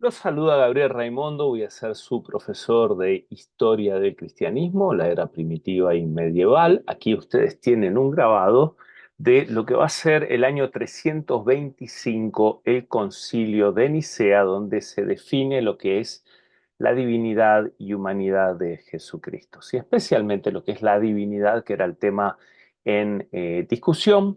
Los saluda Gabriel Raimondo, voy a ser su profesor de Historia del Cristianismo, la era primitiva y medieval. Aquí ustedes tienen un grabado de lo que va a ser el año 325, el Concilio de Nicea, donde se define lo que es la divinidad y humanidad de Jesucristo, sí, especialmente lo que es la divinidad, que era el tema en discusión,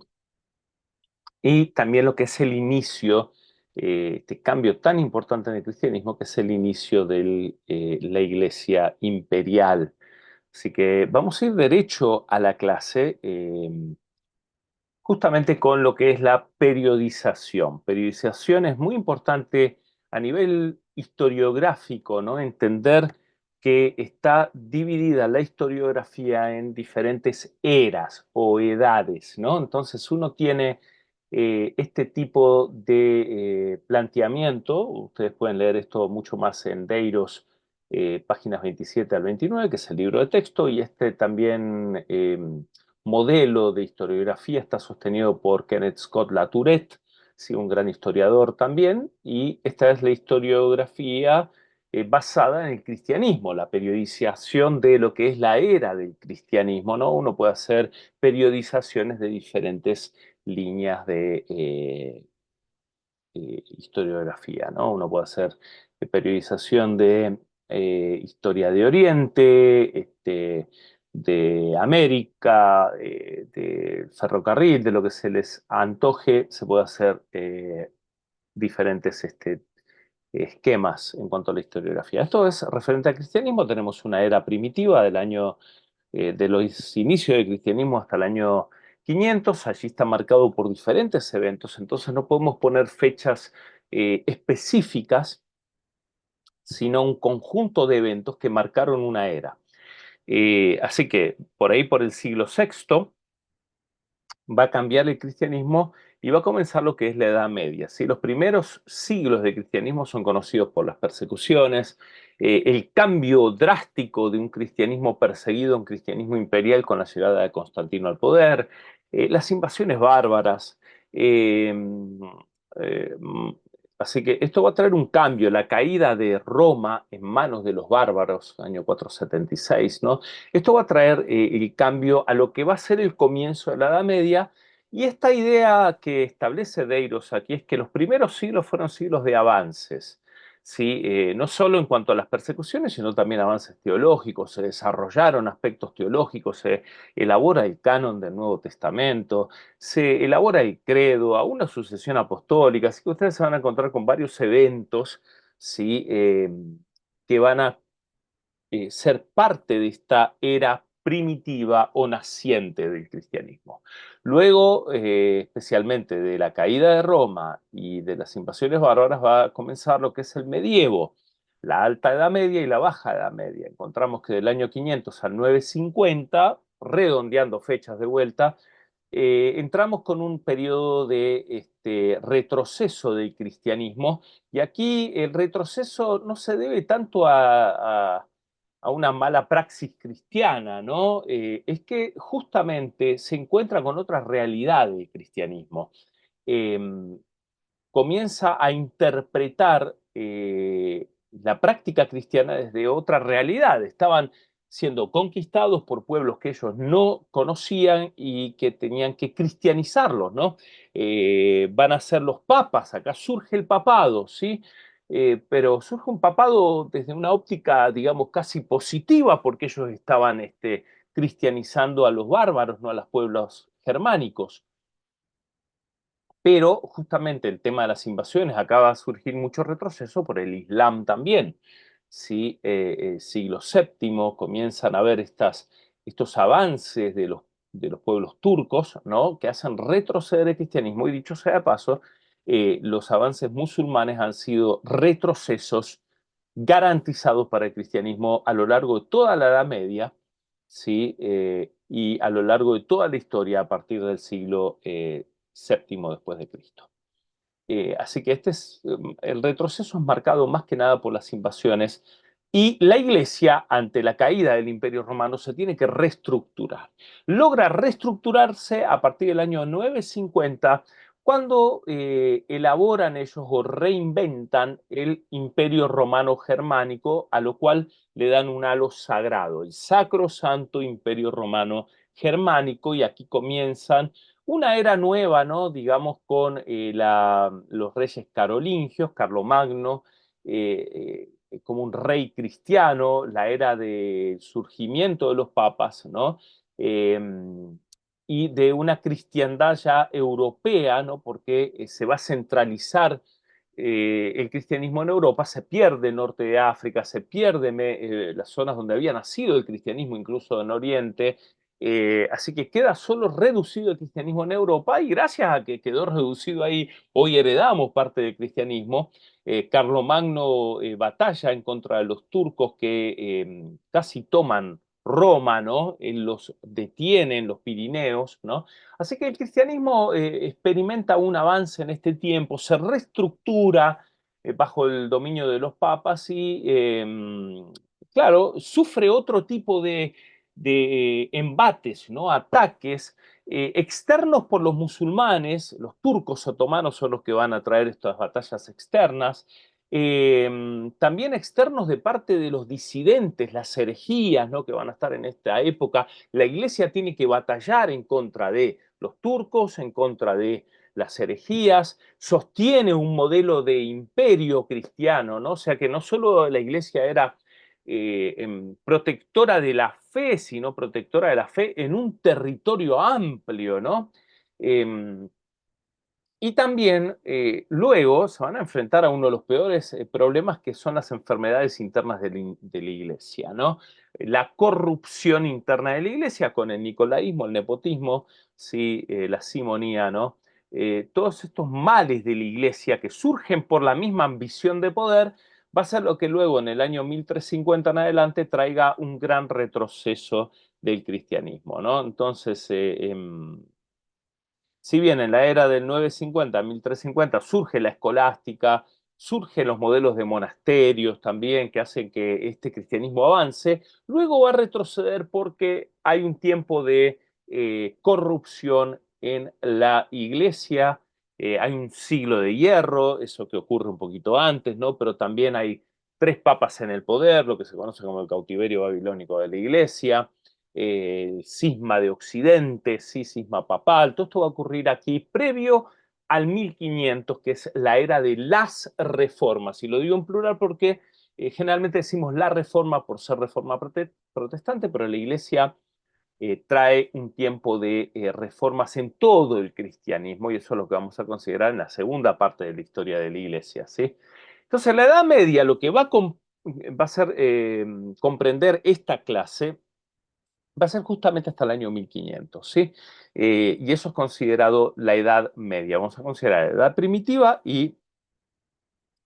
y también lo que es el inicio, este cambio tan importante en el cristianismo, que es el inicio de la iglesia imperial. Así que vamos a ir derecho a la clase, justamente con lo que es la periodización. Periodización es muy importante a nivel historiográfico, ¿no? Entender que está dividida la historiografía en diferentes eras o edades, ¿no? Entonces uno tiene este tipo de planteamiento. Ustedes pueden leer esto mucho más en Deiros, páginas 27 al 29, que es el libro de texto, y este también modelo de historiografía está sostenido por Kenneth Scott Latourette, sí, un gran historiador también, y esta es la historiografía basada en el cristianismo, la periodización de lo que es la era del cristianismo, ¿no? Uno puede hacer periodizaciones de diferentes líneas de historiografía, ¿no? Uno puede hacer periodización de historia de Oriente, de América, de ferrocarril, de lo que se les antoje. Se puede hacer diferentes esquemas en cuanto a la historiografía. Esto es referente al cristianismo. Tenemos una era primitiva del año, de los inicios del cristianismo hasta el año 500. Allí está marcado por diferentes eventos, entonces no podemos poner fechas específicas, sino un conjunto de eventos que marcaron una era. Así que por ahí, por el siglo sexto, va a cambiar el cristianismo y va a comenzar lo que es la Edad Media. ¿Sí? Los primeros siglos del cristianismo son conocidos por las persecuciones, el cambio drástico de un cristianismo perseguido a un cristianismo imperial con la llegada de Constantino al poder, las invasiones bárbaras. eh, eh, Así que esto va a traer un cambio, la caída de Roma en manos de los bárbaros, año 476, ¿no? Esto va a traer el cambio a lo que va a ser el comienzo de la Edad Media, y esta idea que establece Deiros aquí es que los primeros siglos fueron siglos de avances, ¿sí? No solo en cuanto a las persecuciones, sino también avances teológicos. Se desarrollaron aspectos teológicos, se elabora el canon del Nuevo Testamento, se elabora el credo, a una sucesión apostólica, así que ustedes se van a encontrar con varios eventos, ¿sí? Que van a ser parte de esta era primitiva o naciente del cristianismo. Luego, especialmente de la caída de Roma y de las invasiones bárbaras, va a comenzar lo que es el medievo, la Alta Edad Media y la Baja Edad Media. Encontramos que del año 500 al 950, redondeando fechas de vuelta, entramos con un periodo de retroceso del cristianismo, y aquí el retroceso no se debe tanto a una mala praxis cristiana, ¿no? Es que justamente se encuentra con otra realidad del cristianismo. Eh, Comienza a interpretar la práctica cristiana desde otra realidad. Estaban siendo conquistados por pueblos que ellos no conocían y que tenían que cristianizarlos, ¿no? Van a ser los papas, acá surge el papado, ¿sí? Pero surge un papado desde una óptica, digamos, casi positiva, porque ellos estaban cristianizando a los bárbaros, no a los pueblos germánicos. Pero justamente el tema de las invasiones acaba de surgir mucho retroceso por el Islam también. ¿Sí? Siglo séptimo comienzan a haber estos avances de los pueblos turcos, ¿no? Que hacen retroceder el cristianismo. Y dicho sea de paso, los avances musulmanes han sido retrocesos garantizados para el cristianismo a lo largo de toda la Edad Media, ¿sí? Y a lo largo de toda la historia a partir del siglo séptimo después de Cristo. Así que el retroceso es marcado más que nada por las invasiones, y la iglesia, ante la caída del Imperio Romano, se tiene que reestructurar. Logra reestructurarse a partir del año 950 cuando elaboran ellos o reinventan el Imperio Romano Germánico, a lo cual le dan un halo sagrado, el Sacro Santo Imperio Romano Germánico, y aquí comienzan una era nueva, ¿no? Digamos, con los reyes carolingios, Carlomagno, como un rey cristiano, la era del surgimiento de los papas, ¿no? Eh, y de una cristiandad ya europea, ¿no? Porque se va a centralizar el cristianismo en Europa, se pierde el norte de África, se pierde las zonas donde había nacido el cristianismo, incluso en Oriente, así que queda solo reducido el cristianismo en Europa, y gracias a que quedó reducido ahí, hoy heredamos parte del cristianismo. Carlomagno batalla en contra de los turcos que casi toman Roma, ¿no? Los detiene en los Pirineos, ¿no? Así que el cristianismo experimenta un avance en este tiempo, se reestructura bajo el dominio de los papas y, claro, sufre otro tipo de embates, ¿no? Ataques externos por los musulmanes. Los turcos otomanos son los que van a traer estas batallas externas, también externos de parte de los disidentes, las herejías, ¿no? Que van a estar en esta época. La iglesia tiene que batallar en contra de los turcos, en contra de las herejías, sostiene un modelo de imperio cristiano, ¿no? O sea que no solo la iglesia era protectora de la fe, sino protectora de la fe en un territorio amplio, ¿no? Eh, y también luego se van a enfrentar a uno de los peores problemas, que son las enfermedades internas de la iglesia, ¿no? La corrupción interna de la iglesia con el nicolaísmo, el nepotismo, ¿sí? La simonía, ¿no? Todos estos males de la iglesia que surgen por la misma ambición de poder, va a ser lo que luego en el año 1350 en adelante traiga un gran retroceso del cristianismo, ¿no? Entonces, si bien en la era del 950, 1350 surge la escolástica, surgen los modelos de monasterios también que hacen que este cristianismo avance, luego va a retroceder porque hay un tiempo de corrupción en la iglesia, hay un siglo de hierro, eso que ocurre un poquito antes, ¿no? Pero también hay tres papas en el poder, lo que se conoce como el cautiverio babilónico de la iglesia, cisma de Occidente, sí, cisma papal. Todo esto va a ocurrir aquí previo al 1500, que es la era de las reformas. Y lo digo en plural porque generalmente decimos la reforma por ser reforma protestante, pero la iglesia trae un tiempo de reformas en todo el cristianismo, y eso es lo que vamos a considerar en la segunda parte de la historia de la iglesia, ¿sí? Entonces, la Edad Media lo que va a hacer comprender esta clase va a ser justamente hasta el año 1500, ¿sí? Y eso es considerado la Edad Media. Vamos a considerar la Edad Primitiva y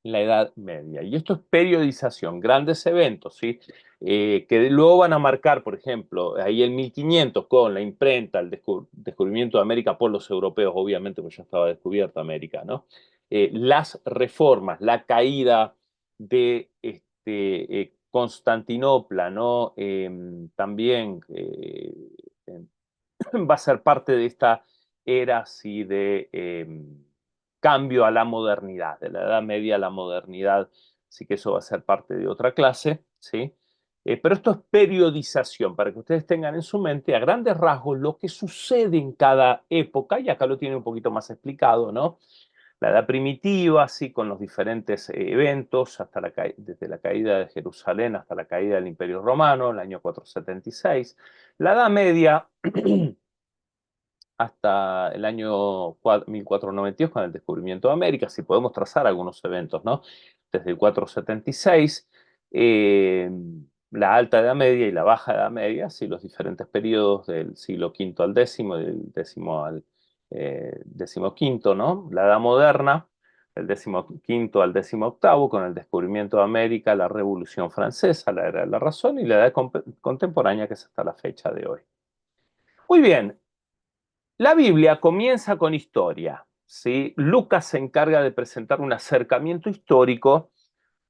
la Edad Media. Y esto es periodización, grandes eventos, ¿sí? Que luego van a marcar, por ejemplo, ahí el 1500 con la imprenta, el descubrimiento de América por los europeos, obviamente, pues ya estaba descubierta América, ¿no? Las reformas, la caída de Constantinopla, ¿no? También va a ser parte de esta era así de cambio a la modernidad, de la Edad Media a la modernidad, así que eso va a ser parte de otra clase, ¿sí? Pero esto es periodización, para que ustedes tengan en su mente a grandes rasgos lo que sucede en cada época, y acá lo tiene un poquito más explicado, ¿no? La edad primitiva, así con los diferentes eventos, desde la caída de Jerusalén hasta la caída del Imperio Romano, el año 476. La Edad Media, hasta el año 1492 con el descubrimiento de América, si podemos trazar algunos eventos, ¿no? Desde el 476, eh, la Alta Edad Media y la Baja Edad Media, sí, los diferentes periodos del siglo V al décimo, del décimo al decimoquinto, ¿no? La Edad Moderna, del decimoquinto al decimoctavo, con el descubrimiento de América, la Revolución Francesa, la Era de la Razón, y la Edad Contemporánea, que es hasta la fecha de hoy. Muy bien, la Biblia comienza con historia, ¿sí? Lucas se encarga de presentar un acercamiento histórico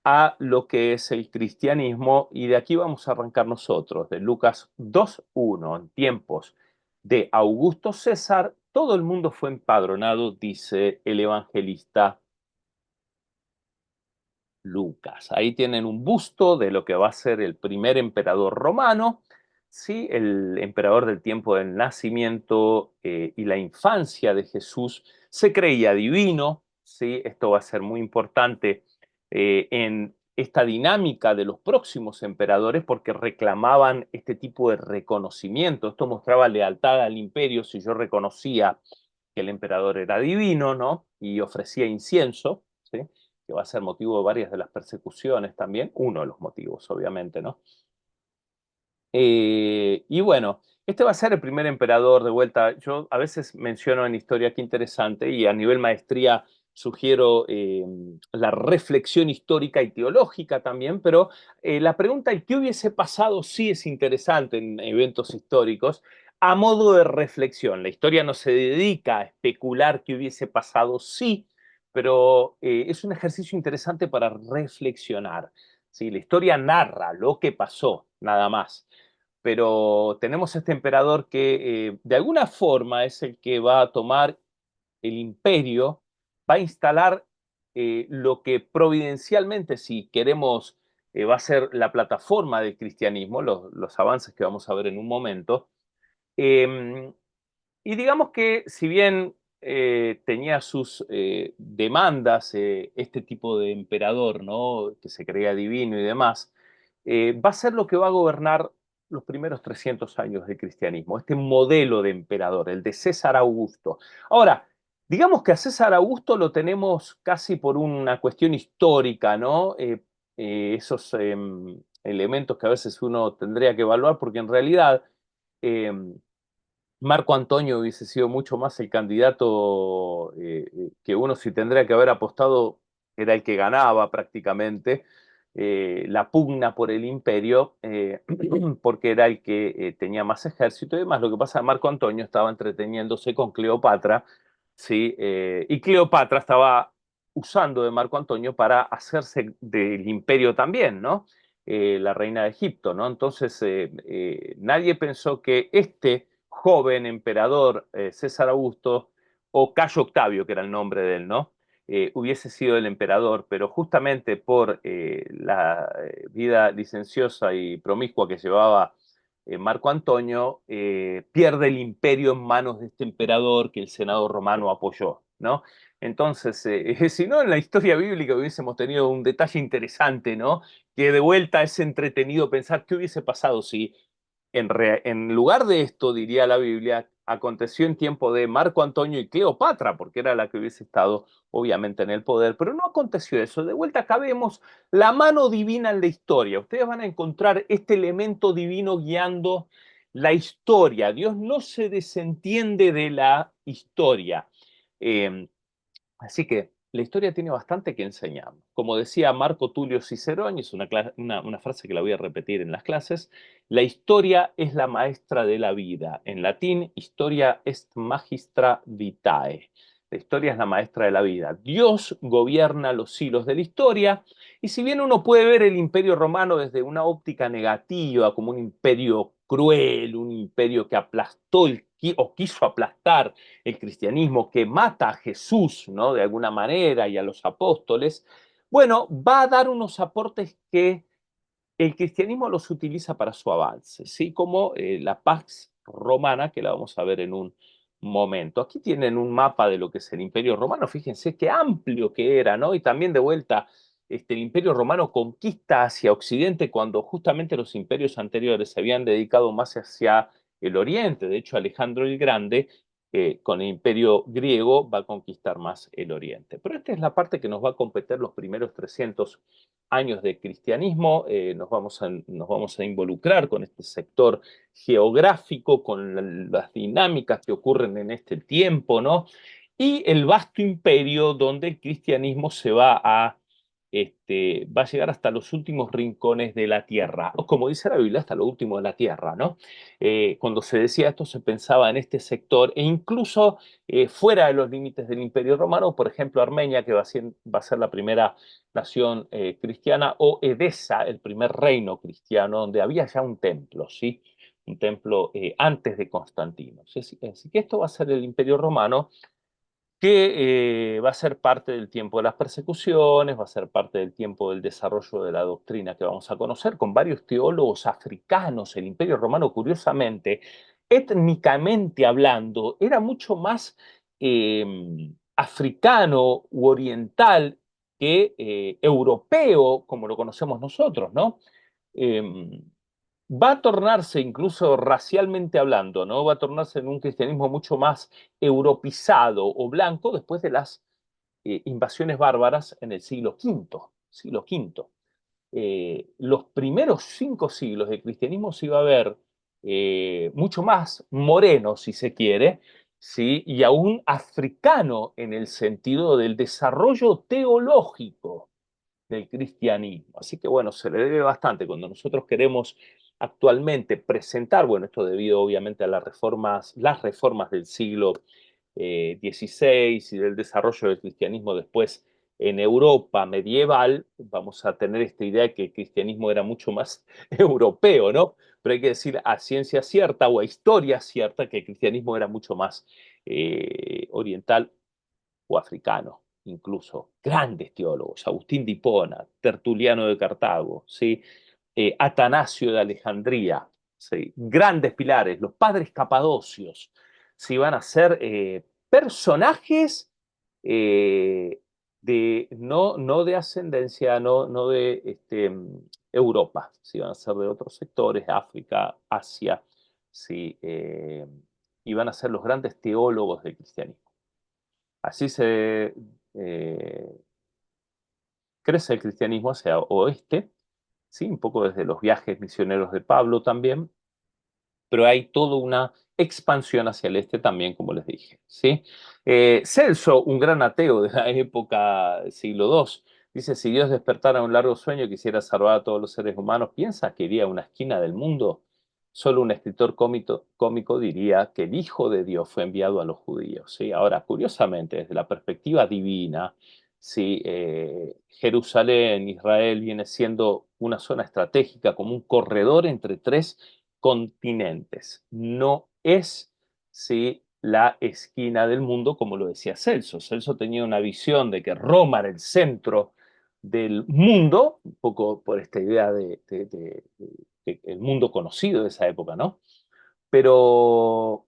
a lo que es el cristianismo, y de aquí vamos a arrancar nosotros, de Lucas 2:1. En tiempos de Augusto César, todo el mundo fue empadronado, dice el evangelista Lucas. Ahí tienen un busto de lo que va a ser el primer emperador romano, ¿sí? El emperador del tiempo del nacimiento y la infancia de Jesús. Se creía divino, ¿sí? Esto va a ser muy importante en esta dinámica de los próximos emperadores porque reclamaban este tipo de reconocimiento. Esto mostraba lealtad al imperio si yo reconocía que el emperador era divino, ¿no? Y ofrecía incienso, ¿sí? Que va a ser motivo de varias de las persecuciones también, uno de los motivos, obviamente, ¿no? Y bueno, este va a ser el primer emperador de vuelta. Yo a veces menciono en historia qué interesante y a nivel maestría sugiero la reflexión histórica y teológica también, pero la pregunta de qué hubiese pasado sí es interesante en eventos históricos a modo de reflexión. La historia no se dedica a especular qué hubiese pasado sí, pero es un ejercicio interesante para reflexionar. ¿Sí? La historia narra lo que pasó, nada más, pero tenemos este emperador que de alguna forma es el que va a tomar el imperio, va a instalar lo que providencialmente, si queremos, va a ser la plataforma del cristianismo, los avances que vamos a ver en un momento. Eh, y digamos que si bien tenía sus demandas este tipo de emperador, ¿no? Que se creía divino y demás, va a ser lo que va a gobernar los primeros 300 años del cristianismo, este modelo de emperador, el de César Augusto. Ahora, digamos que a César Augusto lo tenemos casi por una cuestión histórica, ¿no? Esos elementos que a veces uno tendría que evaluar, porque en realidad Marco Antonio hubiese sido mucho más el candidato que uno si tendría que haber apostado era el que ganaba prácticamente la pugna por el imperio porque era el que tenía más ejército y demás. Lo que pasa es que Marco Antonio estaba entreteniéndose con Cleopatra, ¿sí? Y Cleopatra estaba usando de Marco Antonio para hacerse del imperio también, ¿no? La reina de Egipto, ¿no? Entonces nadie pensó que este joven emperador César Augusto, o Cayo Octavio, que era el nombre de él, ¿no? Hubiese sido el emperador, pero justamente por la vida licenciosa y promiscua que llevaba Marco Antonio, pierde el imperio en manos de este emperador que el Senado romano apoyó, ¿no? Entonces, si no, en la historia bíblica hubiésemos tenido un detalle interesante, ¿no? Que de vuelta es entretenido pensar qué hubiese pasado si en lugar de esto, diría la Biblia, aconteció en tiempo de Marco Antonio y Cleopatra, porque era la que hubiese estado obviamente en el poder, pero no aconteció eso. De vuelta acá vemos la mano divina en la historia. Ustedes van a encontrar este elemento divino guiando la historia. Dios no se desentiende de la historia. Eh, Así que la historia tiene bastante que enseñarnos. Como decía Marco Tulio Cicerón, y es una frase que la voy a repetir en las clases, la historia es la maestra de la vida. En latín, historia est magistra vitae. La historia es la maestra de la vida. Dios gobierna los hilos de la historia, y si bien uno puede ver el imperio romano desde una óptica negativa, como un imperio cruel, un imperio que aplastó o quiso aplastar el cristianismo, que mata a Jesús, ¿no? De alguna manera y a los apóstoles, bueno, va a dar unos aportes que el cristianismo los utiliza para su avance, ¿sí? Como la Pax Romana, que la vamos a ver en un momento. Aquí tienen un mapa de lo que es el Imperio Romano, fíjense qué amplio que era, ¿no? Y también de vuelta, el Imperio Romano conquista hacia Occidente cuando justamente los imperios anteriores se habían dedicado más hacia el Oriente. De hecho, Alejandro el Grande, con el Imperio griego, va a conquistar más el Oriente. Pero esta es la parte que nos va a competir los primeros 300 años de cristianismo, nos vamos a involucrar con este sector geográfico, con las dinámicas que ocurren en este tiempo, ¿no? Y el vasto imperio donde el cristianismo va a llegar hasta los últimos rincones de la tierra, o como dice la Biblia, hasta lo último de la tierra, ¿no? Cuando se decía esto se pensaba en este sector e incluso fuera de los límites del Imperio Romano, por ejemplo, Armenia, que va a ser la primera nación cristiana, o Edesa, el primer reino cristiano, donde había ya un templo, ¿sí? un templo antes de Constantino. Así que esto va a ser el Imperio Romano, que va a ser parte del tiempo de las persecuciones, va a ser parte del tiempo del desarrollo de la doctrina que vamos a conocer, con varios teólogos africanos. El Imperio Romano, curiosamente, étnicamente hablando, era mucho más africano u oriental que europeo, como lo conocemos nosotros, ¿no? Eh, Va a tornarse, incluso racialmente hablando, ¿no? Va a tornarse en un cristianismo mucho más europizado o blanco después de las invasiones bárbaras en el siglo V. Los primeros 5 siglos de cristianismo se iba a ver mucho más moreno, si se quiere, ¿sí? Y aún africano en el sentido del desarrollo teológico del cristianismo. Así que bueno, se le debe bastante cuando nosotros queremos actualmente presentar, bueno, esto debido obviamente a las reformas del siglo XVI y del desarrollo del cristianismo después en Europa medieval, vamos a tener esta idea de que el cristianismo era mucho más europeo, ¿no? Pero hay que decir a ciencia cierta o a historia cierta que el cristianismo era mucho más oriental o africano, incluso grandes teólogos, Agustín de Hipona, Tertuliano de Cartago, ¿sí? Atanasio de Alejandría, ¿sí? Grandes pilares, los padres capadocios, ¿sí? Van a ser personajes no de ascendencia, no de Europa, ¿sí? Van a ser de otros sectores, África, Asia, ¿sí? Y van a ser los grandes teólogos del cristianismo. Así se crece el cristianismo hacia oeste, ¿sí? Un poco desde los viajes misioneros de Pablo también, pero hay toda una expansión hacia el este también, como les dije, ¿sí? Celso, un gran ateo de la época del siglo II, dice, si Dios despertara un largo sueño y quisiera salvar a todos los seres humanos, ¿piensa que iría a una esquina del mundo? Solo un escritor cómico diría que el Hijo de Dios fue enviado a los judíos, ¿sí? Ahora, curiosamente, desde la perspectiva divina, ¿sí? Jerusalén, Israel, viene siendo una zona estratégica, como un corredor entre tres continentes. No es, ¿sí? La esquina del mundo, como lo decía Celso. Celso tenía una visión de que Roma era el centro del mundo, un poco por esta idea el mundo conocido de esa época, ¿no? Pero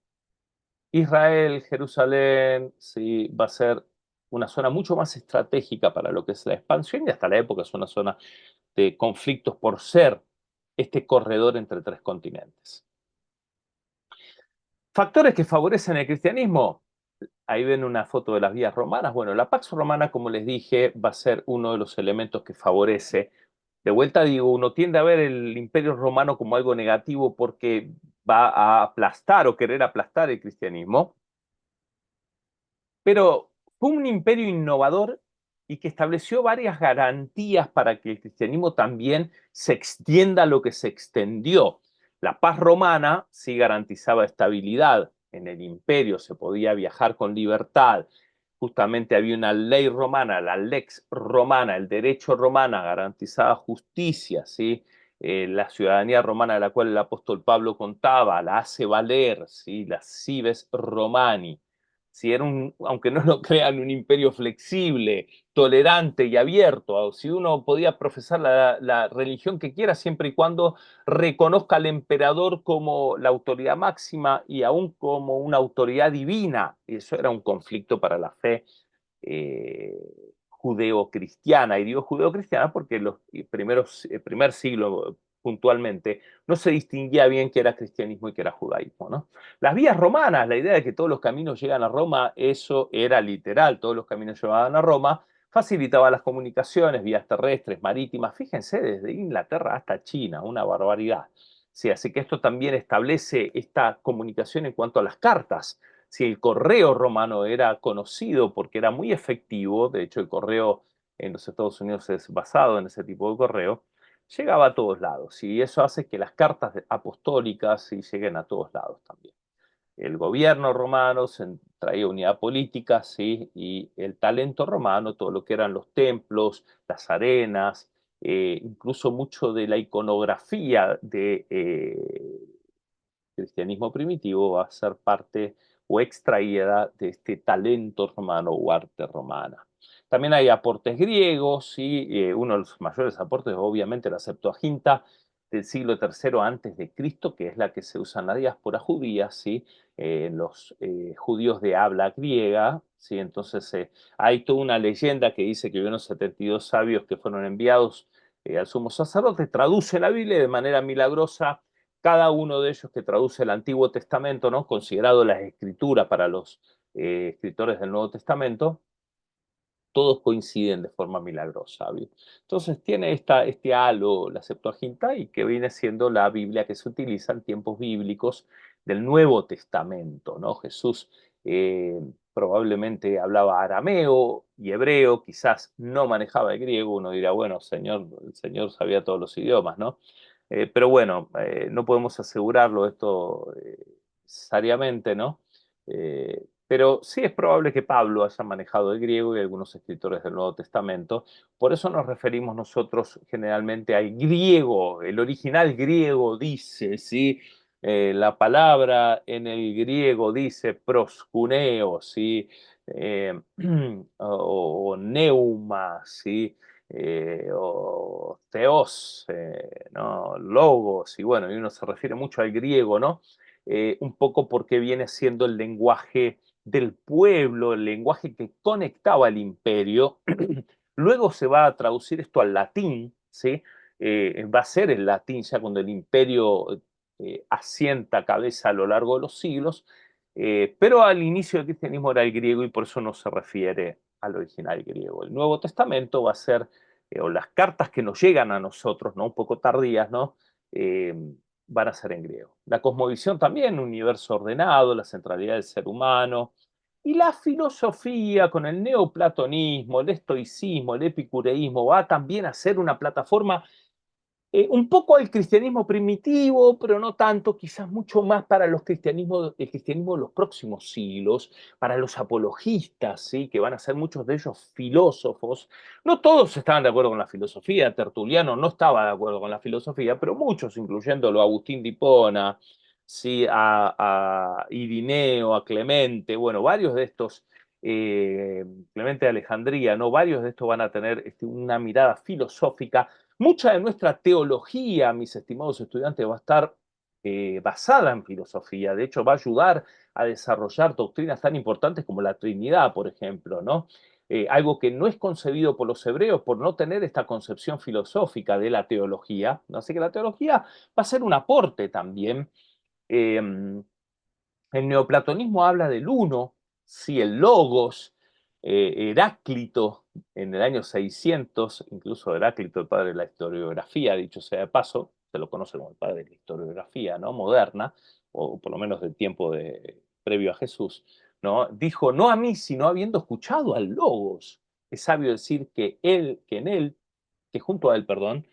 Israel, Jerusalén, sí, va a ser una zona mucho más estratégica para lo que es la expansión y hasta la época es una zona de conflictos por ser este corredor entre tres continentes. Factores que favorecen el cristianismo. Ahí ven una foto de las vías romanas. Bueno, la Pax Romana, como les dije, va a ser uno de los elementos que favorece. De vuelta digo, uno tiende a ver el Imperio Romano como algo negativo porque va a aplastar o querer aplastar el cristianismo, pero fue un imperio innovador y que estableció varias garantías para que el cristianismo también se extienda lo que se extendió. La paz romana sí garantizaba estabilidad en el imperio, se podía viajar con libertad. Justamente había una ley romana, la lex romana, el derecho romana garantizaba justicia, ¿sí? La ciudadanía romana de la cual el apóstol Pablo contaba, la hace valer, ¿sí? La cives romani. Si era aunque no lo crean, un imperio flexible, tolerante y abierto, si uno podía profesar la religión que quiera siempre y cuando reconozca al emperador como la autoridad máxima y aún como una autoridad divina. Y eso era un conflicto para la fe eh, judeo-cristiana. Y digo judeo-cristiana porque el primer siglo puntualmente no se distinguía bien qué era cristianismo y qué era judaísmo, ¿no? Las vías romanas, la idea de que todos los caminos llegan a Roma, eso era literal, todos los caminos llevaban a Roma, facilitaba las comunicaciones, vías terrestres, marítimas, fíjense, desde Inglaterra hasta China, una barbaridad. Sí, así que esto también establece esta comunicación en cuanto a las cartas. Si el correo romano era conocido porque era muy efectivo, de hecho el correo en los Estados Unidos es basado en ese tipo de correo, llegaba a todos lados y eso hace que las cartas apostólicas sí lleguen a todos lados también. El gobierno romano traía unidad política, ¿sí? Y el talento romano, todo lo que eran los templos, las arenas, incluso mucho de la iconografía cristianismo primitivo va a ser parte o extraída de este talento romano o arte romana. También hay aportes griegos, y uno de los mayores aportes, obviamente, la Septuaginta del siglo III antes de Cristo, que es la que se usa en la diáspora judía, ¿sí? Los judíos de habla griega, ¿sí? Entonces hay toda una leyenda que dice que hubieron 72 sabios que fueron enviados al sumo sacerdote, traduce la Biblia de manera milagrosa. Cada uno de ellos que traduce el Antiguo Testamento, ¿no? Considerado la escritura para los escritores del Nuevo Testamento, todos coinciden de forma milagrosa. ¿Bien? Entonces tiene este halo, la Septuaginta, y que viene siendo la Biblia que se utiliza en tiempos bíblicos del Nuevo Testamento, ¿no? Jesús probablemente hablaba arameo y hebreo, quizás no manejaba el griego. Uno dirá, bueno, el Señor sabía todos los idiomas, ¿no? Pero bueno, no podemos asegurarlo esto necesariamente, ¿no? Pero sí es probable que Pablo haya manejado el griego y algunos escritores del Nuevo Testamento. Por eso nos referimos nosotros generalmente al griego. El original griego dice, ¿sí? La palabra en el griego dice proskuneo, ¿sí? Eh, o neuma, ¿sí? O theos, ¿no? Logos, y bueno, y uno se refiere mucho al griego, ¿no? Un poco porque viene siendo el lenguaje del pueblo, el lenguaje que conectaba al imperio. Luego se va a traducir esto al latín, ¿sí? Va a ser el latín ya cuando el imperio asienta cabeza a lo largo de los siglos, pero al inicio del cristianismo era el griego y por eso no se refiere al original griego. El Nuevo Testamento va a ser, o las cartas que nos llegan a nosotros, ¿no? Un poco tardías, ¿no? Eh, Van a ser en griego. La cosmovisión también, un universo ordenado, la centralidad del ser humano, y la filosofía con el neoplatonismo, el estoicismo, el epicureísmo, va también a ser una plataforma un poco al cristianismo primitivo, pero no tanto, quizás mucho más para el cristianismo de los próximos siglos, para los apologistas, ¿sí? Que van a ser muchos de ellos filósofos. No todos estaban de acuerdo con la filosofía, Tertuliano no estaba de acuerdo con la filosofía, pero muchos, incluyéndolo a Agustín de Hipona, ¿sí? A Irineo, a Clemente, bueno, varios de estos Clemente de Alejandría, ¿no? Varios de estos van a tener una mirada filosófica. Mucha de nuestra teología, mis estimados estudiantes, va a estar basada en filosofía. De hecho, va a ayudar a desarrollar doctrinas tan importantes como la Trinidad, por ejemplo, ¿no? Algo que no es concebido por los hebreos por no tener esta concepción filosófica de la teología. ¿No? Así que la teología va a ser un aporte también. Eh, el neoplatonismo habla del uno, sí, el logos. Heráclito, en el año 600, incluso Heráclito, el padre de la historiografía, dicho sea de paso, se lo conoce como el padre de la historiografía, ¿no? Moderna, o por lo menos del tiempo previo a Jesús, ¿no? Dijo, no a mí, sino habiendo escuchado al logos. Es sabio decir que junto a él, perdón,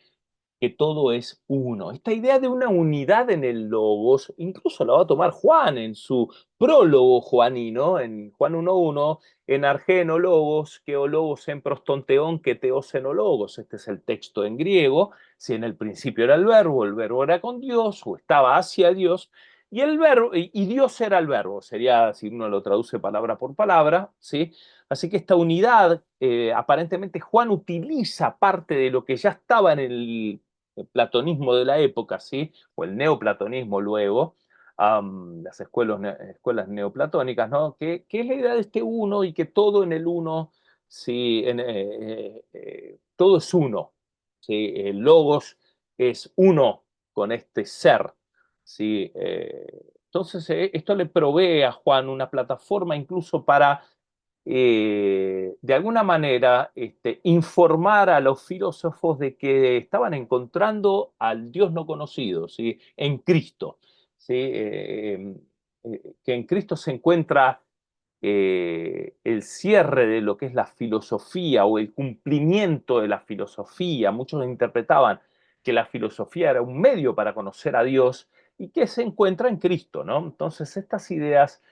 que todo es uno. Esta idea de una unidad en el logos, incluso la va a tomar Juan en su prólogo juanino, en Juan 1.1, en argeno logos, que o logos en prostonteón, que teos en logos. Este es el texto en griego. Si en el principio era el verbo era con Dios o estaba hacia Dios, y el verbo, y Dios era el verbo, sería si uno lo traduce palabra por palabra, ¿sí? Así que esta unidad, aparentemente Juan utiliza parte de lo que ya estaba en el platonismo de la época, ¿sí? O el neoplatonismo luego, las escuelas neoplatónicas, ¿no? Que es la idea de este uno y que todo en el uno, ¿sí? Todo es uno, ¿sí? El logos es uno con este ser, ¿sí? Entonces, esto le provee a Juan una plataforma incluso para de alguna manera informar a los filósofos de que estaban encontrando al Dios no conocido, ¿sí? En Cristo, ¿sí? Que en Cristo se encuentra el cierre de lo que es la filosofía o el cumplimiento de la filosofía. Muchos interpretaban que la filosofía era un medio para conocer a Dios y que se encuentra en Cristo, ¿no? Entonces, estas ideas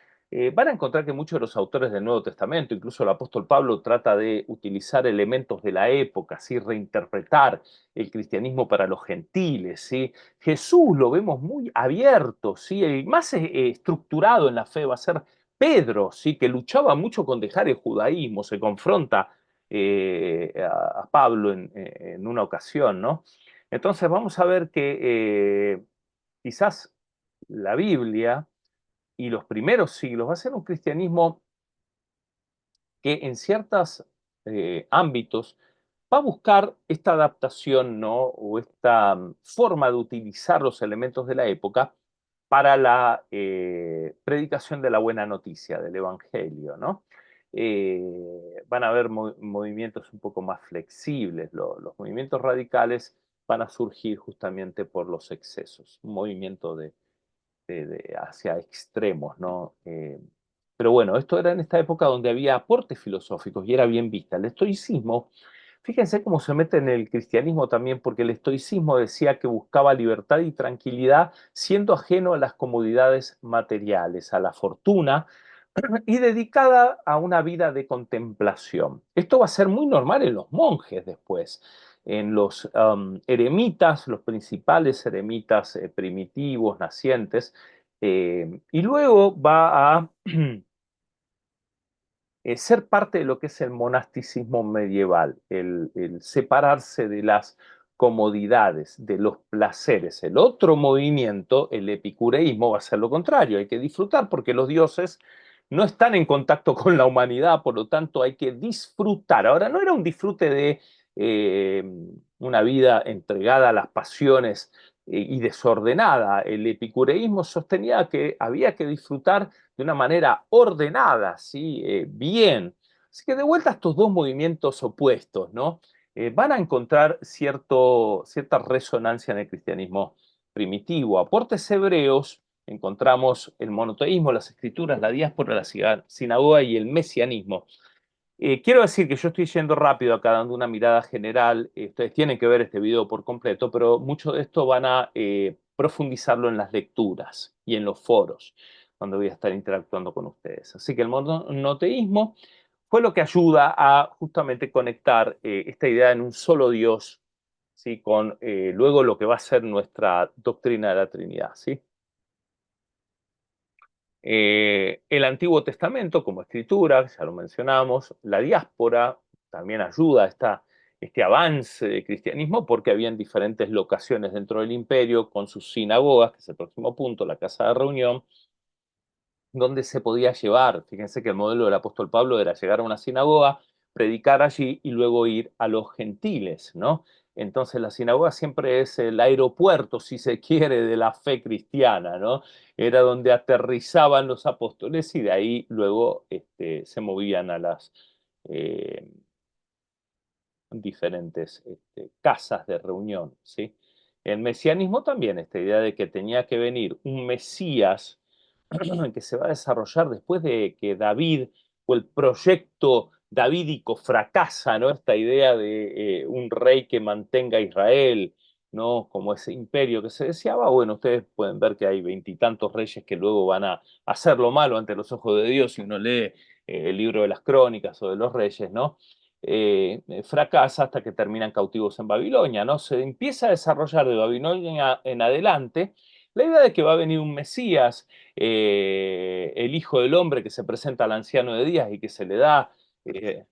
van a encontrar que muchos de los autores del Nuevo Testamento, incluso el apóstol Pablo, trata de utilizar elementos de la época, ¿sí? Reinterpretar el cristianismo para los gentiles. ¿Sí? Jesús lo vemos muy abierto, ¿sí? El más estructurado en la fe va a ser Pedro, ¿sí? Que luchaba mucho con dejar el judaísmo, se confronta a Pablo en una ocasión, ¿no? Entonces vamos a ver que quizás la Biblia y los primeros siglos va a ser un cristianismo que en ciertos ámbitos va a buscar esta adaptación, ¿no? O esta forma de utilizar los elementos de la época para la predicación de la buena noticia, del Evangelio, ¿no? Van a haber movimientos un poco más flexibles, los movimientos radicales van a surgir justamente por los excesos, un movimiento hacia extremos, ¿no? Pero bueno, esto era en esta época donde había aportes filosóficos y era bien vista. El estoicismo, fíjense cómo se mete en el cristianismo también, porque el estoicismo decía que buscaba libertad y tranquilidad siendo ajeno a las comodidades materiales, a la fortuna, y dedicada a una vida de contemplación. Esto va a ser muy normal en los monjes después, en los eremitas, los principales eremitas primitivos, nacientes, y luego va a ser parte de lo que es el monasticismo medieval, el separarse de las comodidades, de los placeres. El otro movimiento, el epicureísmo, va a ser lo contrario, hay que disfrutar porque los dioses no están en contacto con la humanidad, por lo tanto hay que disfrutar. Ahora, no era un disfrute de eh, una vida entregada a las pasiones y desordenada. El epicureísmo sostenía que había que disfrutar de una manera ordenada, ¿sí? Bien. Así que de vuelta estos dos movimientos opuestos, ¿no? Van a encontrar cierta resonancia en el cristianismo primitivo. Aportes hebreos, encontramos el monoteísmo, las escrituras, la diáspora, la sinagoga y el mesianismo. Quiero decir que yo estoy yendo rápido acá dando una mirada general. Ustedes tienen que ver este video por completo, pero mucho de esto van a profundizarlo en las lecturas y en los foros, cuando voy a estar interactuando con ustedes. Así que el monoteísmo fue lo que ayuda a justamente conectar esta idea en un solo Dios, ¿sí? Con luego lo que va a ser nuestra doctrina de la Trinidad, ¿sí? El Antiguo Testamento como escritura, ya lo mencionamos, la diáspora también ayuda a este avance del cristianismo porque habían diferentes locaciones dentro del imperio con sus sinagogas, que es el próximo punto, la casa de reunión, donde se podía llevar. Fíjense que el modelo del apóstol Pablo era llegar a una sinagoga, predicar allí y luego ir a los gentiles, ¿no? Entonces la sinagoga siempre es el aeropuerto, si se quiere, de la fe cristiana, ¿no? Era donde aterrizaban los apóstoles y de ahí luego se movían a las eh, diferentes casas de reunión, ¿sí? El mesianismo también, esta idea de que tenía que venir un Mesías que se va a desarrollar después de que David o el proyecto davídico fracasa, ¿no? Esta idea de un rey que mantenga a Israel, ¿no? Como ese imperio que se deseaba. Bueno, ustedes pueden ver que hay veintitantos reyes que luego van a hacer lo malo ante los ojos de Dios si uno lee el libro de las crónicas o de los reyes, ¿no? Fracasa hasta que terminan cautivos en Babilonia, ¿no? Se empieza a desarrollar de Babilonia en adelante la idea de que va a venir un Mesías, el Hijo del Hombre que se presenta al anciano de días y que eh,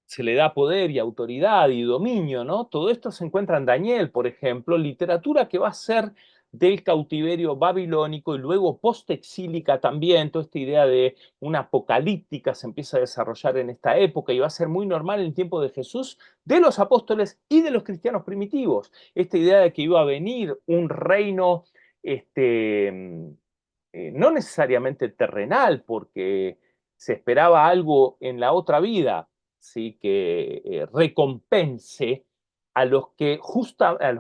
se le da poder y autoridad y dominio, ¿no? Todo esto se encuentra en Daniel, por ejemplo, literatura que va a ser del cautiverio babilónico y luego postexílica también, toda esta idea de una apocalíptica se empieza a desarrollar en esta época y va a ser muy normal en el tiempo de Jesús, de los apóstoles y de los cristianos primitivos. Esta idea de que iba a venir un reino, no necesariamente terrenal, porque se esperaba algo en la otra vida, ¿sí? Que recompense a los que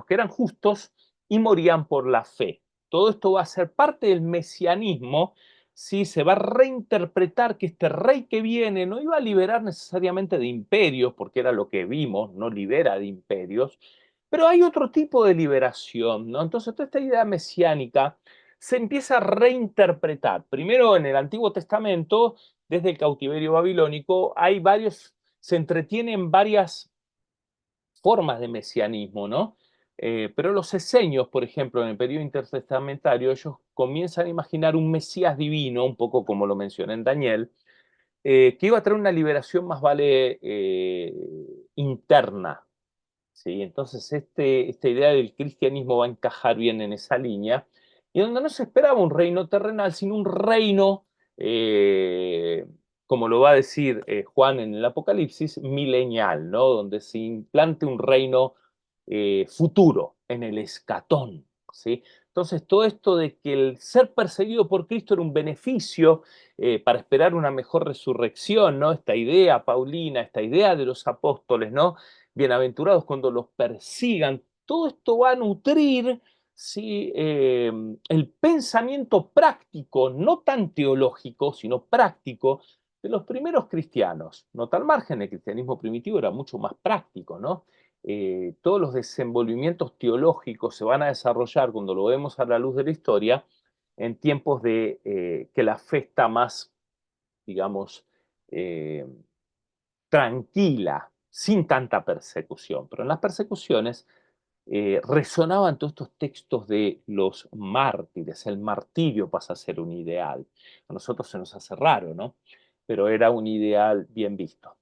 eran justos y morían por la fe. Todo esto va a ser parte del mesianismo, ¿sí? Se va a reinterpretar que este rey que viene no iba a liberar necesariamente de imperios, porque era lo que vimos, no libera de imperios, pero hay otro tipo de liberación, ¿no? Entonces, toda esta idea mesiánica se empieza a reinterpretar. Primero en el Antiguo Testamento, desde el cautiverio babilónico, hay varios, se entretienen varias formas de mesianismo, ¿no? Pero los esenios, por ejemplo, en el periodo intertestamentario, ellos comienzan a imaginar un Mesías divino, un poco como lo mencioné en Daniel, que iba a traer una liberación más vale interna. ¿Sí? Entonces, esta idea del cristianismo va a encajar bien en esa línea, y donde no se esperaba un reino terrenal, sino un reino, eh, como lo va a decir Juan en el Apocalipsis, milenial, ¿no? Donde se implante un reino futuro, en el escatón. ¿Sí? Entonces, todo esto de que el ser perseguido por Cristo era un beneficio para esperar una mejor resurrección, ¿no? Esta idea paulina, esta idea de los apóstoles, ¿no? Bienaventurados cuando los persigan. Todo esto va a nutrir, ¿sí? El pensamiento práctico, no tan teológico, sino práctico, de los primeros cristianos. Nota al margen, el cristianismo primitivo era mucho más práctico, ¿no? Todos los desenvolvimientos teológicos se van a desarrollar cuando lo vemos a la luz de la historia en tiempos de que la fe está más, digamos, eh, tranquila, sin tanta persecución. Pero en las persecuciones resonaban todos estos textos de los mártires. El martirio pasa a ser un ideal. A nosotros se nos hace raro, ¿no? Pero era un ideal bien visto.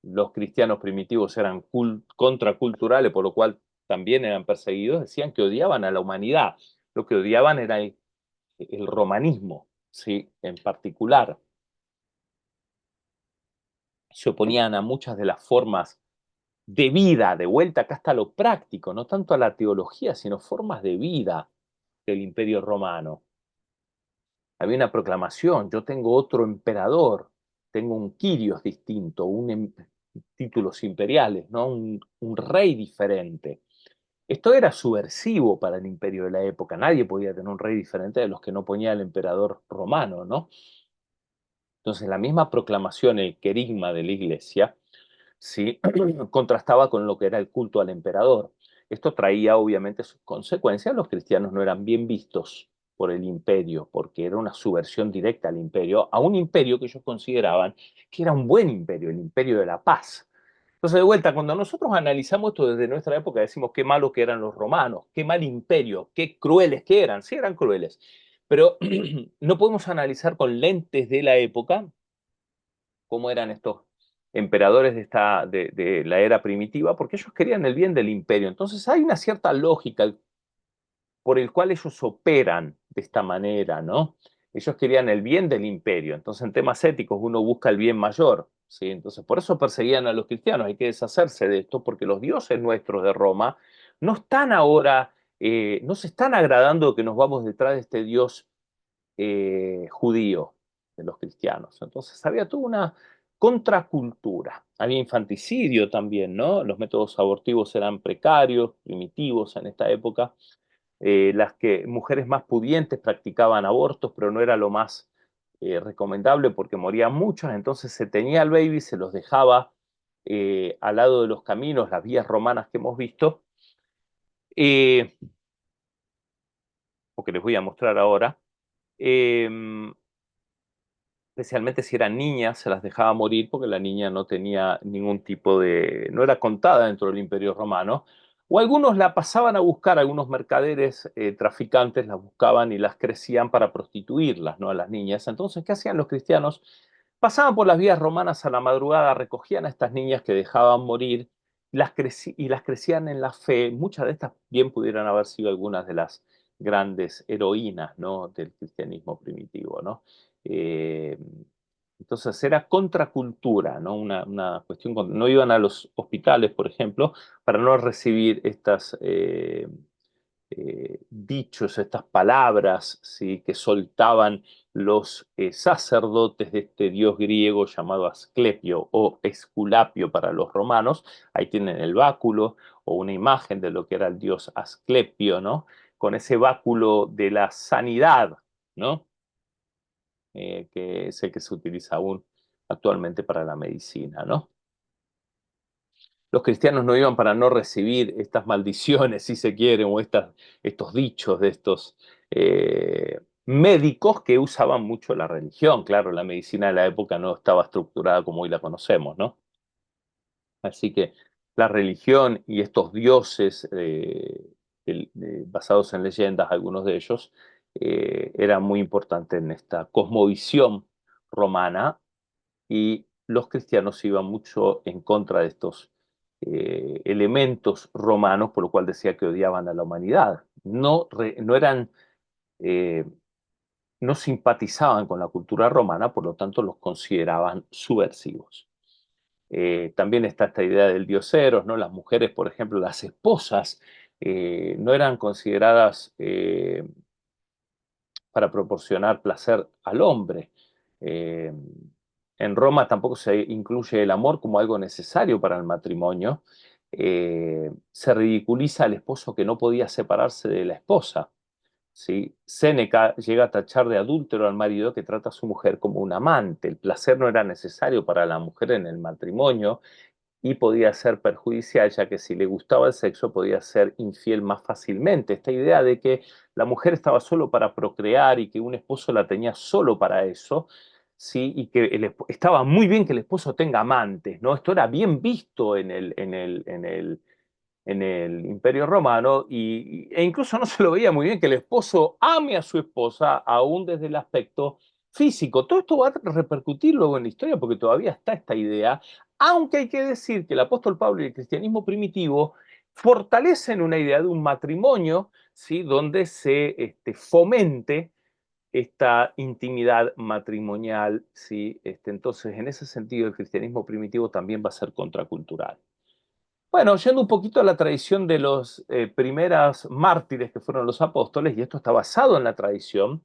Los cristianos primitivos eran contraculturales, por lo cual también eran perseguidos. Decían que odiaban a la humanidad. Lo que odiaban era el romanismo, ¿sí? En particular. Se oponían a muchas de las formas de vida, de vuelta acá está lo práctico, no tanto a la teología, sino formas de vida del Imperio Romano. Había una proclamación, yo tengo otro emperador, tengo un Quirios distinto, títulos imperiales, ¿no? Un rey diferente. Esto era subversivo para el imperio de la época, nadie podía tener un rey diferente de los que no ponía el emperador romano, ¿no? Entonces la misma proclamación, el querigma de la iglesia, ¿sí? Contrastaba con lo que era el culto al emperador. Esto traía obviamente sus consecuencias. Los cristianos no eran bien vistos por el imperio, porque era una subversión directa al imperio, a un imperio que ellos consideraban que era un buen imperio, el imperio de la paz. Entonces, de vuelta, cuando nosotros analizamos esto desde nuestra época, decimos qué malo que eran los romanos, qué mal imperio, qué crueles que eran. Sí, eran crueles, pero no podemos analizar con lentes de la época cómo eran estos emperadores de la era primitiva, porque ellos querían el bien del imperio. Entonces hay una cierta lógica por el cual ellos operan de esta manera, ¿no? Ellos querían el bien del imperio. Entonces en temas éticos uno busca el bien mayor, ¿sí? Entonces por eso perseguían a los cristianos. Hay que deshacerse de esto porque los dioses nuestros de Roma no están ahora, no se están agradando que nos vamos detrás de este Dios judío de los cristianos. Entonces había toda una contracultura. Había infanticidio también, ¿no? Los métodos abortivos eran precarios, primitivos en esta época. Las que mujeres más pudientes practicaban abortos, pero no era lo más recomendable porque morían muchas. Entonces se tenía al baby, se los dejaba al lado de los caminos, las vías romanas que hemos visto, eh, o que les voy a mostrar ahora. Eh, Especialmente si eran niñas, se las dejaba morir porque la niña no tenía ningún tipo de, no era contada dentro del Imperio Romano, o algunos la pasaban a buscar, algunos mercaderes, traficantes las buscaban y las crecían para prostituirlas, ¿no? A las niñas. Entonces, ¿qué hacían los cristianos? Pasaban por las vías romanas a la madrugada, recogían a estas niñas que dejaban morir y las crecían en la fe. Muchas de estas bien pudieran haber sido algunas de las grandes heroínas, ¿no? Del cristianismo primitivo, ¿no? Eh, entonces era contracultura, ¿no? Una cuestión, no iban a los hospitales, por ejemplo, para no recibir estas dichos, estas palabras, ¿sí? Que soltaban los sacerdotes de este dios griego llamado Asclepio o Esculapio para los romanos. Ahí tienen el báculo o una imagen de lo que era el dios Asclepio, ¿no? Con ese báculo de la sanidad, ¿no? Que es el que se utiliza aún actualmente para la medicina, ¿no? los cristianos no iban para no recibir estas maldiciones, si se quiere, o estos dichos de estos médicos que usaban mucho la religión. Claro, la medicina de la época no estaba estructurada como hoy la conocemos, ¿no? Así que la religión y estos dioses basados en leyendas, algunos de ellos, eran muy importantes en esta cosmovisión romana y los cristianos iban mucho en contra de estos elementos romanos, por lo cual decía que odiaban a la humanidad. No eran, eh, no simpatizaban con la cultura romana, por lo tanto los consideraban subversivos. También está esta idea del dios Eros, ¿no? Las mujeres, por ejemplo, las esposas, no eran consideradas para proporcionar placer al hombre. Eh, en Roma tampoco se incluye el amor como algo necesario para el matrimonio. Se ridiculiza al esposo que no podía separarse de la esposa. ¿Sí? Séneca llega a tachar de adúltero al marido que trata a su mujer como un amante. El placer no era necesario para la mujer en el matrimonio y podía ser perjudicial, ya que si le gustaba el sexo podía ser infiel más fácilmente. Esta idea de que la mujer estaba solo para procrear y que un esposo la tenía solo para eso, ¿sí? Y que estaba muy bien que el esposo tenga amantes, ¿no? Esto era bien visto en el Imperio Romano e incluso no se lo veía muy bien que el esposo ame a su esposa aún desde el aspecto físico. Todo esto va a repercutir luego en la historia porque todavía está esta idea, aunque hay que decir que el apóstol Pablo y el cristianismo primitivo fortalecen una idea de un matrimonio, ¿sí? Donde se fomente esta intimidad matrimonial, ¿sí? Entonces, en ese sentido, el cristianismo primitivo también va a ser contracultural. Bueno, yendo un poquito a la tradición de los primeros mártires que fueron los apóstoles, y esto está basado en la tradición,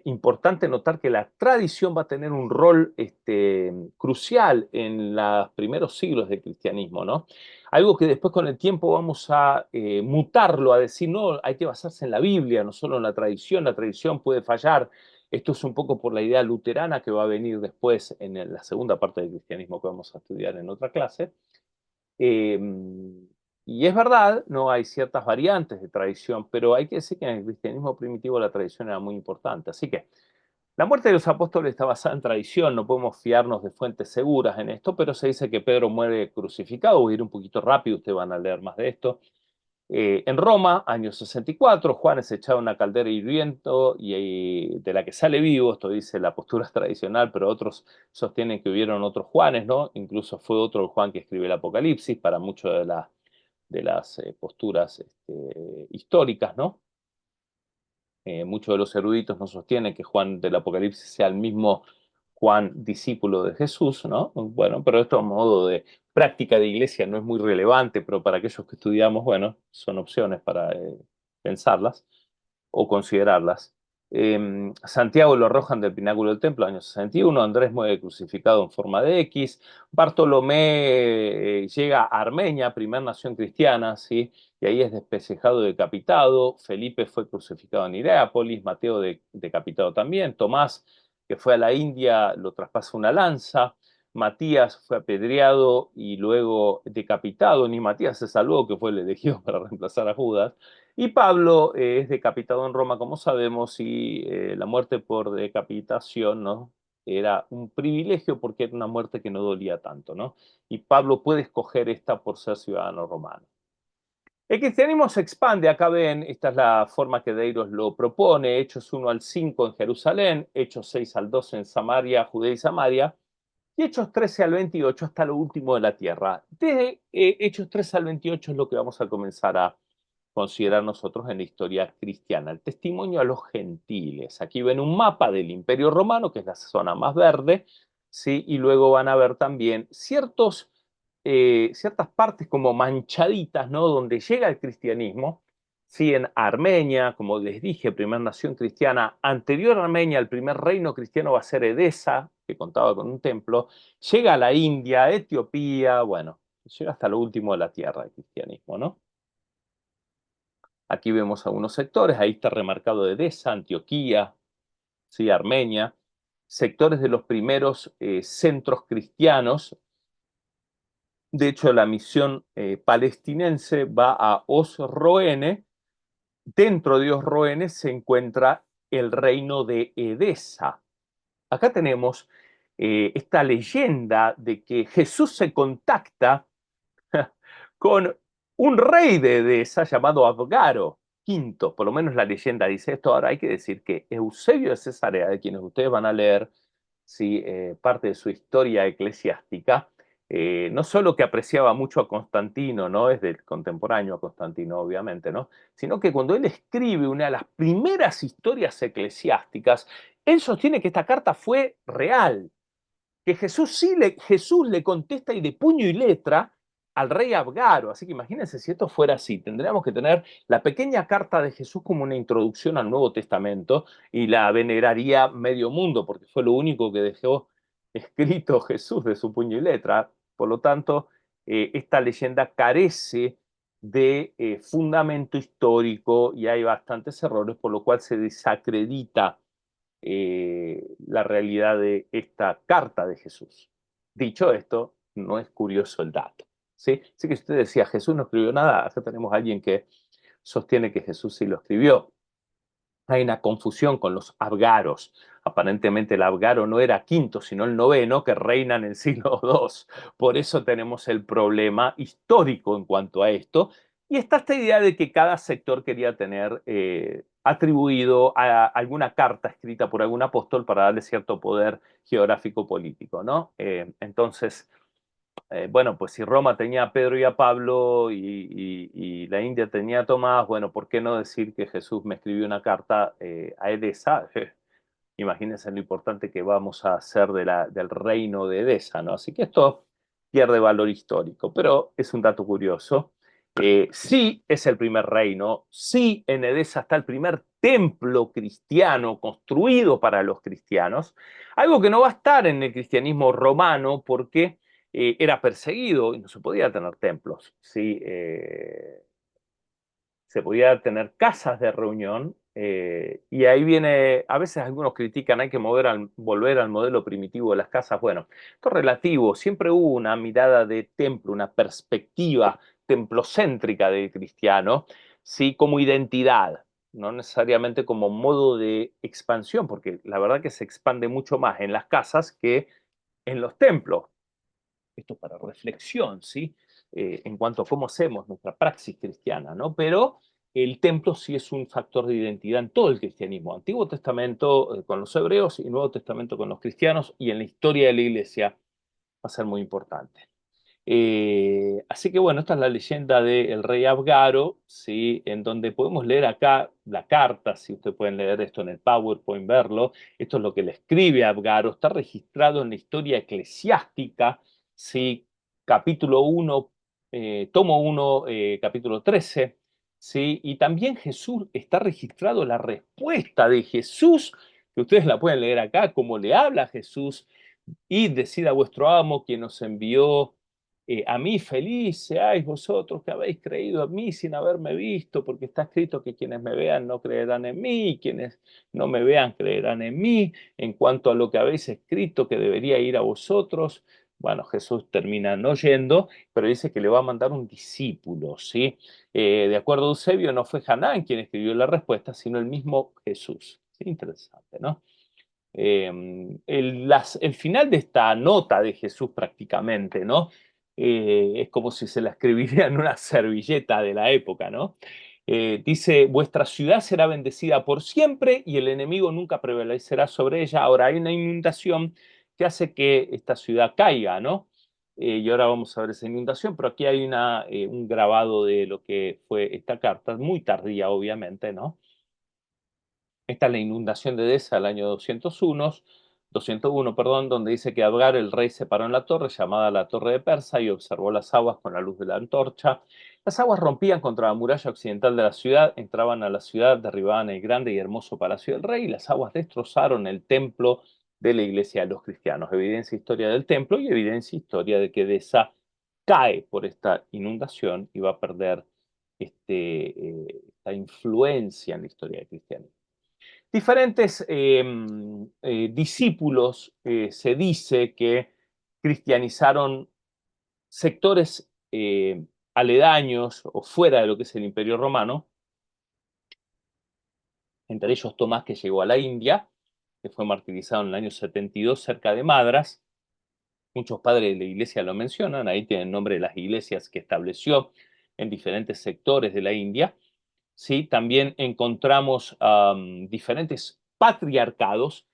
importante notar que la tradición va a tener un rol crucial en los primeros siglos del cristianismo, ¿no? Algo que después con el tiempo vamos a mutarlo, a decir, no, hay que basarse en la Biblia, no solo en la tradición puede fallar. Esto es un poco por la idea luterana que va a venir después en la segunda parte del cristianismo que vamos a estudiar en otra clase. Eh, y es verdad, no hay ciertas variantes de tradición, pero hay que decir que en el cristianismo primitivo la tradición era muy importante. Así que la muerte de los apóstoles está basada en tradición, no podemos fiarnos de fuentes seguras en esto, pero se dice que Pedro muere crucificado. Voy a ir un poquito rápido, ustedes van a leer más de esto. En Roma, año 64, Juan es echado en una caldera hirviendo y de la que sale vivo, esto dice la postura tradicional, pero otros sostienen que hubieron otros Juanes, ¿no? Incluso fue otro Juan que escribe el Apocalipsis para muchas de las posturas históricas, ¿no? Muchos de los eruditos no sostienen que Juan del Apocalipsis sea el mismo Juan discípulo de Jesús, ¿no? Bueno, pero esto a modo de práctica de iglesia no es muy relevante, pero para aquellos que estudiamos, bueno, son opciones para pensarlas o considerarlas. Santiago lo arrojan del pináculo del templo, año 61. Andrés muere crucificado en forma de X. Bartolomé llega a Armenia, primera nación cristiana, ¿sí? Y ahí es despellejado, decapitado. Felipe fue crucificado en Hierápolis, Mateo decapitado también. Tomás, que fue a la India, lo traspasa una lanza. Matías fue apedreado y luego decapitado. Ni Matías se salvó, que fue el elegido para reemplazar a Judas. Y Pablo es decapitado en Roma, como sabemos, y la muerte por decapitación, ¿no? Era un privilegio porque era una muerte que no dolía tanto, ¿no? Y Pablo puede escoger esta por ser ciudadano romano. El cristianismo se expande, acá ven, esta es la forma que Deiros lo propone, Hechos 1 al 5 en Jerusalén, Hechos 6 al 12 en Samaria, Judea y Samaria, y Hechos 13 al 28 hasta lo último de la tierra. De Hechos 13 al 28 es lo que vamos a comenzar a considerar nosotros en la historia cristiana, el testimonio a los gentiles. Aquí ven un mapa del Imperio Romano, que es la zona más verde, ¿sí? Y luego van a ver también ciertas partes como manchaditas, ¿no? Donde llega el cristianismo, ¿sí? En Armenia, como les dije, primera nación cristiana, anterior a Armenia, el primer reino cristiano va a ser Edesa, que contaba con un templo, llega a la India, Etiopía, bueno, llega hasta lo último de la tierra el cristianismo, ¿no? Aquí vemos algunos sectores, ahí está remarcado Edesa, Antioquía, ¿sí? Armenia, sectores de los primeros centros cristianos De hecho, la misión palestinense va a Osroene. Dentro de Osroene se encuentra el reino de Edesa. Acá tenemos esta leyenda de que Jesús se contacta con un rey de Edesa llamado Abgaro V, por lo menos la leyenda dice esto. Ahora hay que decir que Eusebio de Cesarea, de quienes ustedes van a leer sí, parte de su historia eclesiástica, no solo que apreciaba mucho a Constantino, ¿no? Es del contemporáneo a Constantino, obviamente, ¿no? Sino que cuando él escribe una de las primeras historias eclesiásticas, él sostiene que esta carta fue real, que Jesús le contesta y de puño y letra al rey Abgaro. Así que imagínense si esto fuera así. Tendríamos que tener la pequeña carta de Jesús como una introducción al Nuevo Testamento y la veneraría medio mundo, porque fue lo único que dejó escrito Jesús de su puño y letra. Por lo tanto, esta leyenda carece de fundamento histórico y hay bastantes errores, por lo cual se desacredita la realidad de esta carta de Jesús. Dicho esto, no es curioso el dato. ¿Sí? Así que si usted decía, Jesús no escribió nada, acá tenemos a alguien que sostiene que Jesús sí lo escribió. Hay una confusión con los abgaros. Aparentemente el abgaro no era quinto, sino el noveno, que reina en el siglo II. Por eso tenemos el problema histórico en cuanto a esto. Y está esta idea de que cada sector quería tener atribuido a alguna carta escrita por algún apóstol para darle cierto poder geográfico político, ¿no? Entonces, bueno, pues si Roma tenía a Pedro y a Pablo y la India tenía a Tomás, bueno, ¿por qué no decir que Jesús me escribió una carta a Edesa? Imagínense lo importante que vamos a hacer del reino de Edesa, ¿no? Así que esto pierde valor histórico, pero es un dato curioso. Sí es el primer reino, sí en Edesa está el primer templo cristiano construido para los cristianos, algo que no va a estar en el cristianismo romano porque era perseguido y no se podía tener templos, ¿sí? Se podía tener casas de reunión y ahí viene, a veces algunos critican, hay que volver al modelo primitivo de las casas. Bueno, esto es relativo, siempre hubo una mirada de templo, una perspectiva templocéntrica del cristiano, sí, como identidad, no necesariamente como modo de expansión, porque la verdad que se expande mucho más en las casas que en los templos. Esto para reflexión, ¿sí? En cuanto a cómo hacemos nuestra praxis cristiana, ¿no? Pero el templo sí es un factor de identidad en todo el cristianismo. Antiguo Testamento con los hebreos y Nuevo Testamento con los cristianos y en la historia de la iglesia va a ser muy importante. Así que bueno, esta es la leyenda del rey Abgaro, ¿sí? En donde podemos leer acá la carta, si ustedes pueden leer esto en el PowerPoint, verlo. Esto es lo que le escribe Abgaro, está registrado en la historia eclesiástica, ¿sí? Capítulo 1, tomo 1, capítulo 13, ¿sí? Y también Jesús está registrado la respuesta de Jesús, que ustedes la pueden leer acá, como le habla Jesús, y decida a vuestro amo quien nos envió a mí feliz seáis vosotros que habéis creído en mí sin haberme visto, porque está escrito que quienes me vean no creerán en mí, y quienes no me vean creerán en mí. En cuanto a lo que habéis escrito que debería ir a vosotros, bueno, Jesús termina no yendo, pero dice que le va a mandar un discípulo, ¿sí? De acuerdo a Eusebio, no fue Hanán quien escribió la respuesta, sino el mismo Jesús. ¿Sí? Interesante, ¿no? El final de esta nota de Jesús prácticamente, ¿no? Es como si se la escribiría en una servilleta de la época, ¿no? Dice, vuestra ciudad será bendecida por siempre y el enemigo nunca prevalecerá sobre ella. Ahora hay una inundación que hace que esta ciudad caiga, ¿no? Y ahora vamos a ver esa inundación, pero aquí hay un grabado de lo que fue esta carta, muy tardía obviamente, ¿no? Esta es la inundación de Edesa del año 201, perdón, donde dice que Adgar, el rey, se paró en la torre, llamada la Torre de Persa, y observó las aguas con la luz de la antorcha. Las aguas rompían contra la muralla occidental de la ciudad, entraban a la ciudad, derribaban el grande y hermoso palacio del rey, y las aguas destrozaron el templo de la iglesia de los cristianos. Evidencia historia del templo y evidencia historia de que Edesa cae por esta inundación y va a perder esta influencia en la historia del cristianismo. Diferentes discípulos se dice que cristianizaron sectores aledaños o fuera de lo que es el Imperio Romano, entre ellos Tomás, que llegó a la India, que fue martirizado en el año 72 cerca de Madras. Muchos padres de la iglesia lo mencionan, ahí tienen nombre de las iglesias que estableció en diferentes sectores de la India. ¿Sí? También encontramos diferentes patriarcados.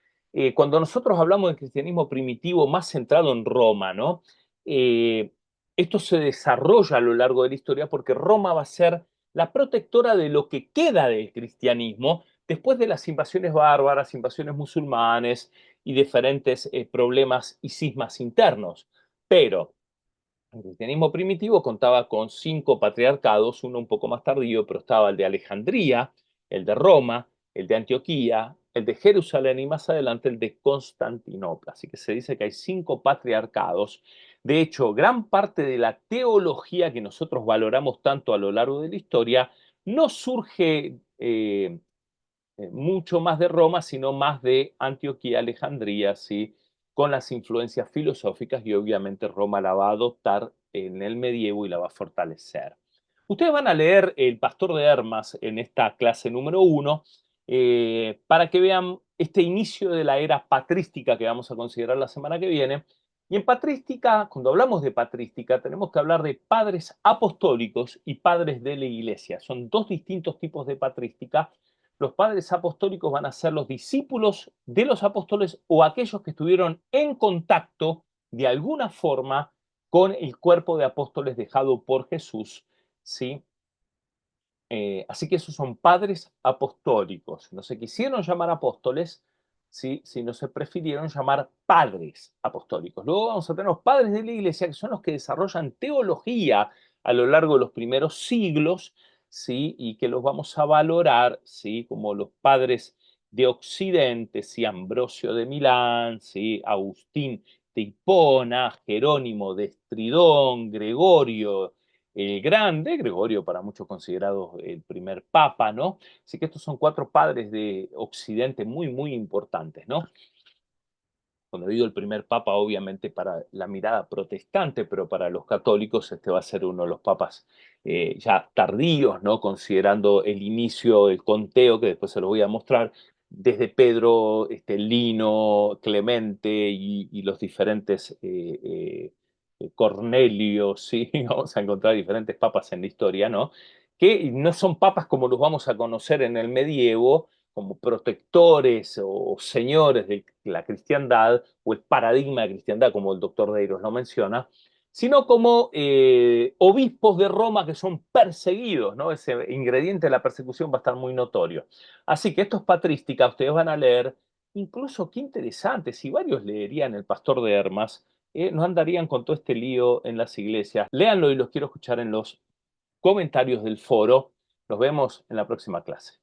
Cuando nosotros hablamos del cristianismo primitivo más centrado en Roma, ¿no? Eh, Esto se desarrolla a lo largo de la historia porque Roma va a ser la protectora de lo que queda del cristianismo después de las invasiones bárbaras, invasiones musulmanes y diferentes problemas y cismas internos. Pero el cristianismo primitivo contaba con 5 patriarcados, uno un poco más tardío, pero estaba el de Alejandría, el de Roma, el de Antioquía, el de Jerusalén y más adelante el de Constantinopla. Así que se dice que hay 5 patriarcados. De hecho, gran parte de la teología que nosotros valoramos tanto a lo largo de la historia no surge mucho más de Roma, sino más de Antioquía, Alejandría, ¿sí? Con las influencias filosóficas y obviamente Roma la va a adoptar en el medievo y la va a fortalecer. Ustedes van a leer El Pastor de Hermas en esta clase número 1 para que vean este inicio de la era patrística que vamos a considerar la semana que viene. Y en patrística, cuando hablamos de patrística, tenemos que hablar de padres apostólicos y padres de la iglesia. Son dos distintos tipos de patrística. Los padres apostólicos van a ser los discípulos de los apóstoles o aquellos que estuvieron en contacto de alguna forma con el cuerpo de apóstoles dejado por Jesús, ¿sí? Así que esos son padres apostólicos. No se quisieron llamar apóstoles, ¿sí? Sino se prefirieron llamar padres apostólicos. Luego vamos a tener los padres de la iglesia, que son los que desarrollan teología a lo largo de los primeros siglos, ¿sí? Y que los vamos a valorar, ¿sí? Como los padres de Occidente, ¿sí? Ambrosio de Milán, ¿sí? Agustín de Hipona, Jerónimo de Estridón, Gregorio el Grande, Gregorio para muchos considerado el primer papa, ¿no? Así que estos son 4 padres de Occidente muy, muy importantes, ¿no? Cuando digo el primer papa, obviamente para la mirada protestante, pero para los católicos este va a ser uno de los papas ya tardíos, ¿no? Considerando el inicio, el conteo, que después se lo voy a mostrar, desde Pedro, Lino, Clemente y los diferentes Cornelio, ¿sí? Vamos a encontrar diferentes papas en la historia, ¿no? Que no son papas como los vamos a conocer en el medievo, como protectores o señores de la cristiandad o el paradigma de cristiandad, como el doctor Deiros lo menciona, sino como obispos de Roma que son perseguidos, ¿no? Ese ingrediente de la persecución va a estar muy notorio. Así que estos patrísticas ustedes van a leer, incluso qué interesante, si varios leerían El Pastor de Hermas, no andarían con todo este lío en las iglesias. Léanlo y los quiero escuchar en los comentarios del foro. Nos vemos en la próxima clase.